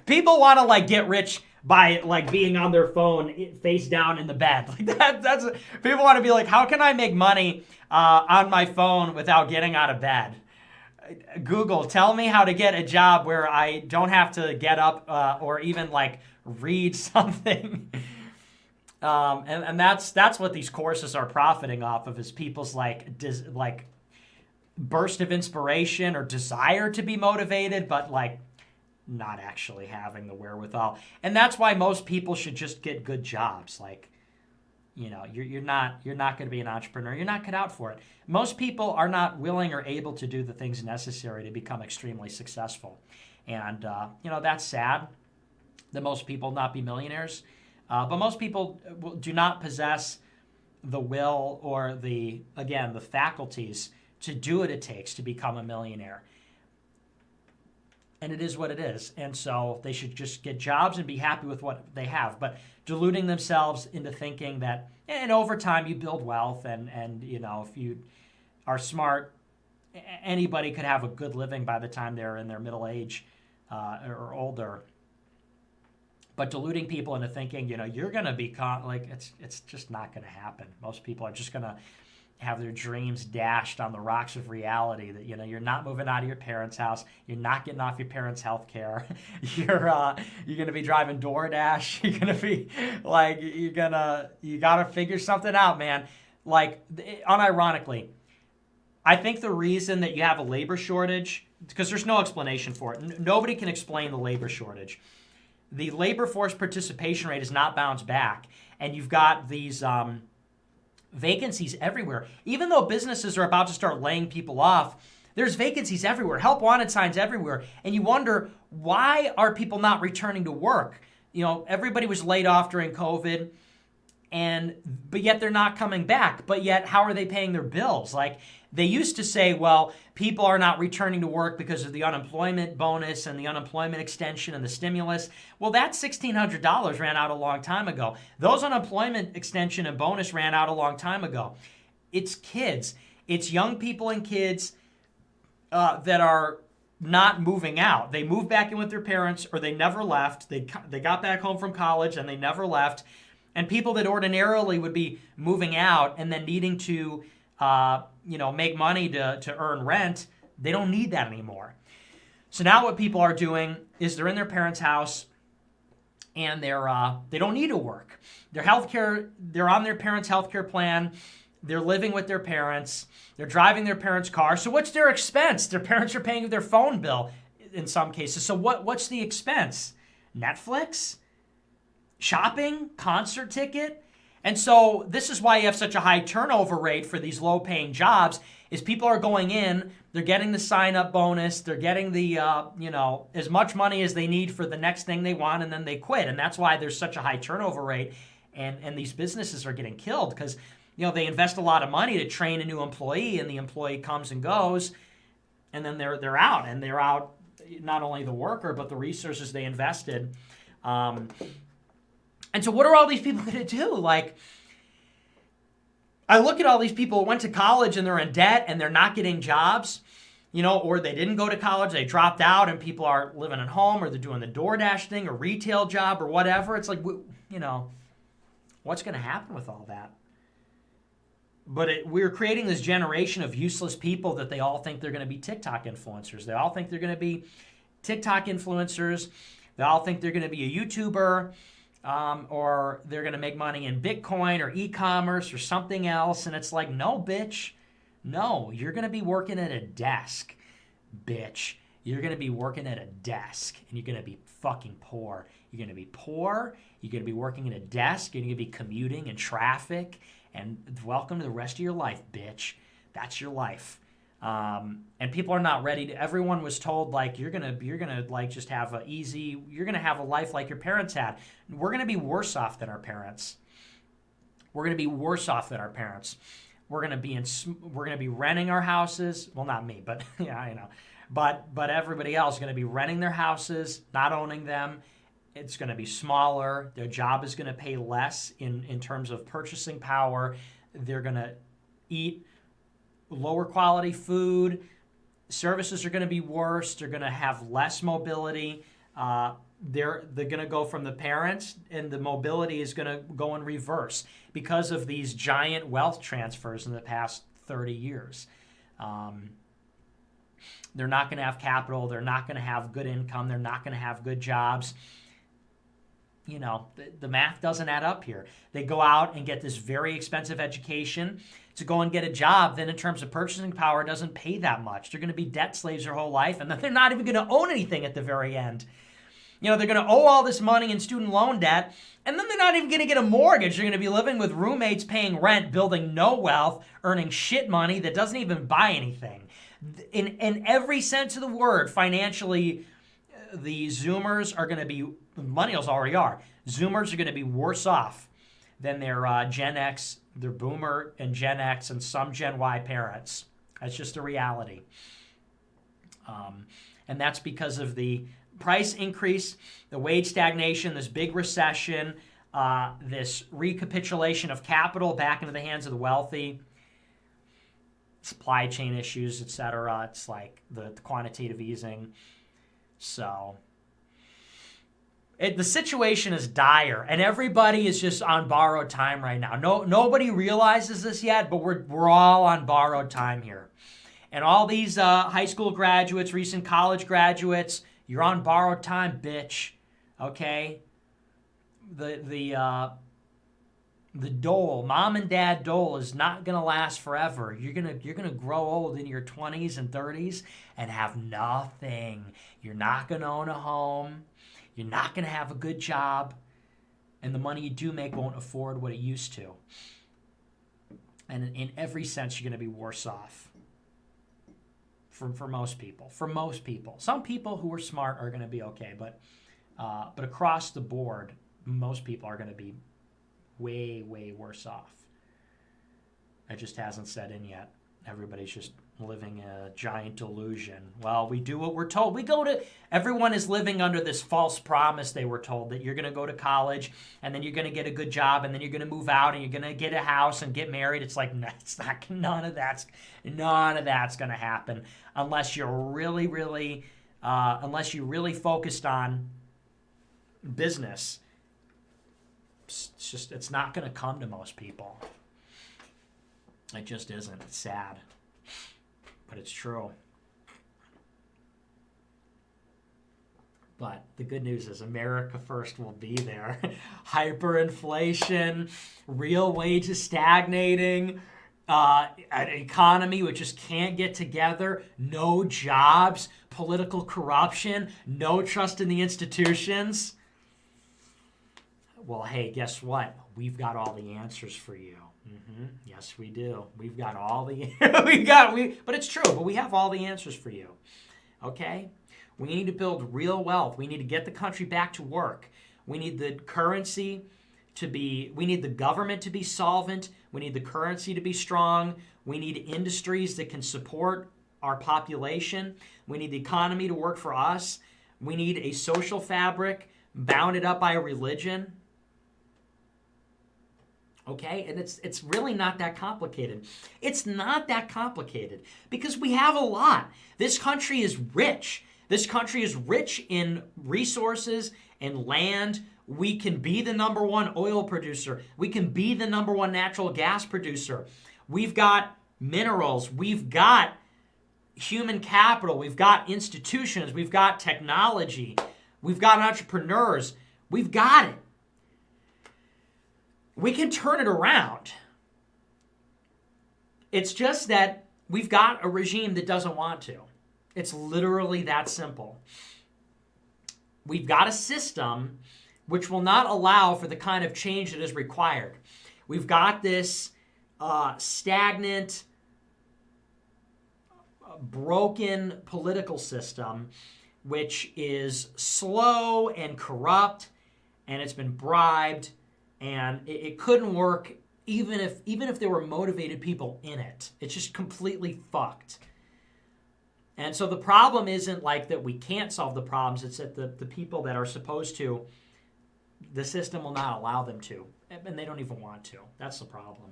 People want to like get rich by like being on their phone face down in the bed. Like that's people want to be like, how can I make money on my phone without getting out of bed? Google, tell me how to get a job where I don't have to get up or even like read something. And that's what these courses are profiting off of, is people's like burst of inspiration or desire to be motivated, but like not actually having the wherewithal. And that's why most people should just get good jobs. Like, you're not going to be an entrepreneur. You're not cut out for it. Most people are not willing or able to do the things necessary to become extremely successful. And that's sad that most people not be millionaires. But most people do not possess the will or the faculties to do what it takes to become a millionaire. And it is what it is. And so they should just get jobs and be happy with what they have. But deluding themselves into thinking that, and over time you build wealth, and if you are smart, anybody could have a good living by the time they're in their middle age or older. But deluding people into thinking, you're going to become, like, it's just not going to happen. Most people are just going to have their dreams dashed on the rocks of reality, that, you're not moving out of your parents' house. You're not getting off your parents' health care. You're going to be driving DoorDash. You're going to be, like, you got to figure something out, man. Like, unironically, I think the reason that you have a labor shortage, because there's no explanation for it. Nobody can explain the labor shortage. The labor force participation rate has not bounced back, and you've got these vacancies everywhere. Even though businesses are about to start laying people off, there's vacancies everywhere, help wanted signs everywhere, and you wonder, why are people not returning to work? Everybody was laid off during COVID, but yet they're not coming back. But yet, how are they paying their bills? Like, they used to say, well, people are not returning to work because of the unemployment bonus and the unemployment extension and the stimulus. Well, that $1,600 ran out a long time ago. Those unemployment extension and bonus ran out a long time ago. It's kids. It's young people and kids that are not moving out. They moved back in with their parents, or they never left. They got back home from college and they never left. And people that ordinarily would be moving out and then needing to make money to earn rent, they don't need that anymore. So now what people are doing is they're in their parents' house and they don't need to work. Their healthcare, they're on their parents' healthcare plan. They're living with their parents. They're driving their parents' car. So what's their expense? Their parents are paying their phone bill in some cases. So what's the expense? Netflix? Shopping? Concert ticket? And so this is why you have such a high turnover rate for these low-paying jobs, is people are going in, they're getting the sign-up bonus, they're getting the, as much money as they need for the next thing they want, and then they quit. And that's why there's such a high turnover rate, and these businesses are getting killed, because, they invest a lot of money to train a new employee, and the employee comes and goes, and then they're out, and they're out not only the worker, but the resources they invested. And so what are all these people going to do? Like, I look at all these people who went to college and they're in debt and they're not getting jobs, or they didn't go to college, they dropped out, and people are living at home, or they're doing the DoorDash thing or retail job or whatever. It's like, what's going to happen with all that? But we're creating this generation of useless people that they all think they're going to be TikTok influencers. They all think they're going to be TikTok influencers. They all think they're going to be a YouTuber. Or they're going to make money in Bitcoin or e-commerce or something else. And it's like, no, bitch. No, you're going to be working at a desk, bitch. You're going to be working at a desk, and you're going to be fucking poor. You're going to be poor. You're going to be working at a desk. You're going to be commuting in traffic. And welcome to the rest of your life, bitch. That's your life. And people are not ready to. Everyone was told, like, you're gonna like just have you're gonna have a life like your parents had. We're gonna be worse off than our parents. We're gonna be worse off than our parents. We're gonna be renting our houses. Well, not me, but yeah, I know. But everybody else is gonna be renting their houses, not owning them. It's gonna be smaller. Their job is gonna pay less in terms of purchasing power. They're gonna eat lower quality food. Services are going to be worse. They're going to have less mobility. They're going to go from the parents, and the mobility is going to go in reverse because of these giant wealth transfers in the past 30 years. They're not going to have capital. They're not going to have good income. They're not going to have good jobs. You know, the math doesn't add up here. They go out and get this very expensive education to go and get a job. Then in terms of purchasing power, it doesn't pay that much. They're going to be debt slaves their whole life, and then they're not even going to own anything at the very end. You know, they're going to owe all this money in student loan debt, and then they're not even going to get a mortgage. They're going to be living with roommates, paying rent, building no wealth, earning shit money that doesn't even buy anything. In every sense of the word, financially, the Zoomers are going to be, millennials already are, Zoomers are going to be worse off than their Gen X, their Boomer and Gen X and some Gen Y parents. That's just a reality. And that's because of the price increase, the wage stagnation, this big recession, this recapitulation of capital back into the hands of the wealthy, supply chain issues, etc. It's like the quantitative easing. So the situation is dire, and everybody is just on borrowed time right now. Nobody realizes this yet, but we're all on borrowed time here. And all these high school graduates, recent college graduates, you're on borrowed time, bitch. Okay? The dole, mom and dad dole, is not gonna last forever. You're gonna grow old in your 20s and 30s and have nothing. You're not gonna own a home. You're not gonna have a good job, and the money you do make won't afford what it used to. And in every sense, you're gonna be worse off. For most people. For most people. Some people who are smart are gonna be okay, but across the board, most people are gonna be way, way worse off. It just hasn't set in yet. Everybody's just living a giant delusion. Well, we do what we're told. Everyone is living under this false promise they were told that you're going to go to college and then you're going to get a good job and then you're going to move out and you're going to get a house and get married. It's like, no, it's not, none of that's going to happen unless you're really focused on business. It's not going to come to most people. It just isn't. It's sad. But it's true. But the good news is America First will be there. Hyperinflation, real wages stagnating, an economy which just can't get together, no jobs, political corruption, no trust in the institutions. Well, hey, guess what? We've got all the answers for you. Yes, we do. We've got all the... But it's true, but we have all the answers for you. Okay? We need to build real wealth. We need to get the country back to work. We need the currency to be... We need the government to be solvent. We need the currency to be strong. We need industries that can support our population. We need the economy to work for us. We need a social fabric bounded up by a religion. Okay, and it's really not that complicated. It's not that complicated because we have a lot. This country is rich. This country is rich in resources and land. We can be the number one oil producer. We can be the number one natural gas producer. We've got minerals. We've got human capital. We've got institutions. We've got technology. We've got entrepreneurs. We've got it. We can turn it around. It's just that we've got a regime that doesn't want to. It's literally that simple. We've got a system which will not allow for the kind of change that is required. We've got this stagnant, broken political system which is slow and corrupt, and it's been bribed. And it couldn't work even if there were motivated people in it. It's just completely fucked. And so the problem isn't like that we can't solve the problems. It's that the people that are supposed to, the system will not allow them to. And they don't even want to. That's the problem.